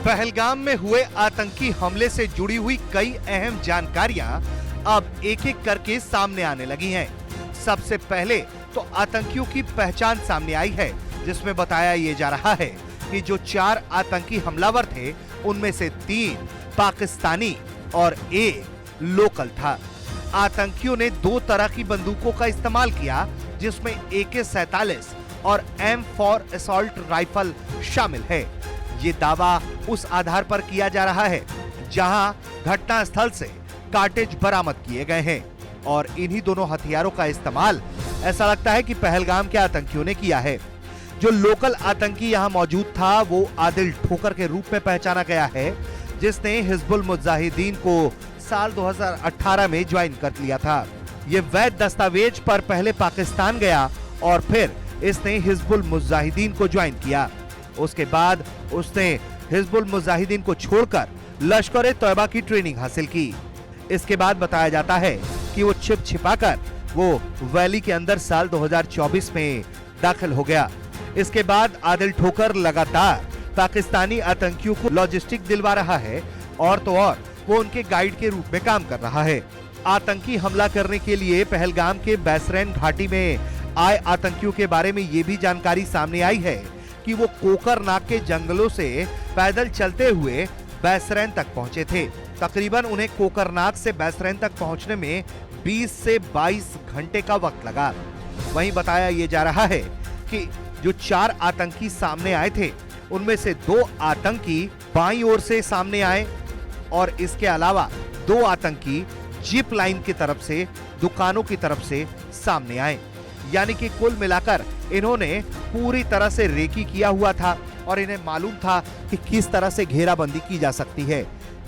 पहलगाम में हुए आतंकी हमले से जुड़ी हुई कई अहम जानकारियां अब एक एक करके सामने आने लगी हैं। सबसे पहले तो आतंकियों की पहचान सामने आई है, जिसमें बताया ये जा रहा है कि जो 4 आतंकी हमलावर थे उनमें से 3 पाकिस्तानी और 1 लोकल था। आतंकियों ने 2 तरह की बंदूकों का इस्तेमाल किया, जिसमें AK-47 और M4 असॉल्ट राइफल शामिल है। ये दावा उस आधार पर किया जा रहा है जहां घटना स्थल से कार्टेज बरामद किए गए हैं और इन्हीं दोनों हथियारों का इस्तेमाल ऐसा लगता है कि पहलगाम के आतंकियों ने किया है। जो लोकल आतंकी यहां मौजूद था वो आदिल ठोकर के रूप में पहचाना गया है, जिसने हिजबुल मुजाहिदीन को साल 2018 में ज्वाइन कर लिया था। ये वैध दस्तावेज पर पहले पाकिस्तान गया और फिर इसने हिजबुल मुजाहिदीन को ज्वाइन किया। उसके बाद उसने हिजबुल मुजाहिदीन को छोड़कर लश्कर-ए-तौबा की ट्रेनिंग हासिल की। इसके बाद बताया जाता है कि वो छिपाकर वो वैली के अंदर साल 2024 में दाखिल हो गया। इसके बाद आदिल ठोकर लगातार पाकिस्तानी आतंकियों को लॉजिस्टिक दिलवा रहा है और तो और वो उनके गाइड के रूप में काम कर रहा है। आतंकी हमला करने के लिए पहलगाम के बैसरैन घाटी में आए आतंकियों के बारे में ये भी जानकारी सामने आई है कि वो कोकरनाग के जंगलों से पैदल चलते हुए बैसरैन तक पहुंचे थे। तकरीबन उन्हें कोकरनाग से बैसरैन तक पहुंचने में 20 से 22 घंटे का वक्त लगा। वहीं बताया ये जा रहा है कि जो 4 आतंकी सामने आए थे उनमें से 2 आतंकी बाईं ओर से सामने आए और इसके अलावा 2 आतंकी जीप लाइन की तरफ से, दुकानों की तरफ से सामने आए। यानी कि कुल मिलाकर इन्होंने पूरी तरह से रेकी किया हुआ था और इन्हें मालूम था कि किस तरह से घेराबंदी की जा सकती है।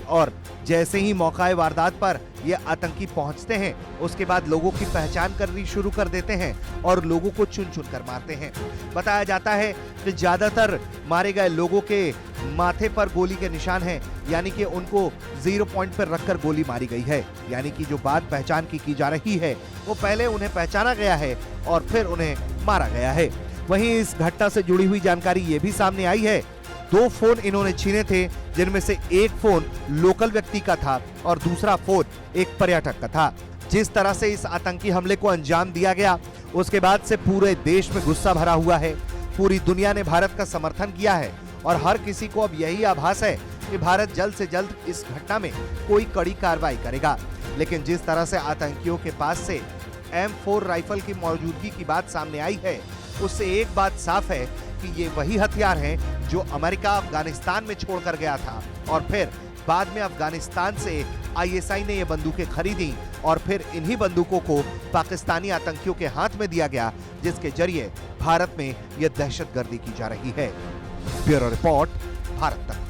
और जैसे ही मौकाए वारदात पर ये आतंकी पहुंचते हैं, उसके बाद लोगों की पहचान करनी शुरू कर देते हैं और लोगों को चुन चुन कर मारते हैं। बताया जाता है कि ज्यादातर मारे गए लोगों के माथे पर गोली के निशान हैं, यानी कि उनको 0 पॉइंट पर रखकर गोली मारी गई है। यानी कि जो बात पहचान की जा रही है वो पहले उन्हें पहचाना गया है और फिर उन्हें मारा गया है। वहीं इस घटना से जुड़ी हुई जानकारी ये भी सामने आई है, 2 फोन इन्होंने छीने थे, जिनमें से एक फोन लोकल व्यक्ति का था और दूसरा फोन एक पर्यटक का था। जिस तरह से इस आतंकी हमले को अंजाम दिया गया, उसके बाद से पूरे देश में गुस्सा भरा हुआ है। पूरी दुनिया ने भारत का समर्थन किया है और हर किसी को अब यही आभास है कि भारत जल्द से जल्द इस घटना में कोई कड़ी कार्रवाई करेगा। लेकिन जिस तरह से आतंकियों के पास से M4 राइफल की मौजूदगी की बात सामने आई है, उससे एक बात साफ है कि ये वही हथियार हैं जो अमेरिका अफगानिस्तान में छोड़कर गया था और फिर बाद में अफगानिस्तान से ISI ने ये बंदूकें खरीदी और फिर इन्हीं बंदूकों को पाकिस्तानी आतंकियों के हाथ में दिया गया, जिसके जरिए भारत में यह दहशतगर्दी की जा रही है। ब्यूरो रिपोर्ट, भारत तक।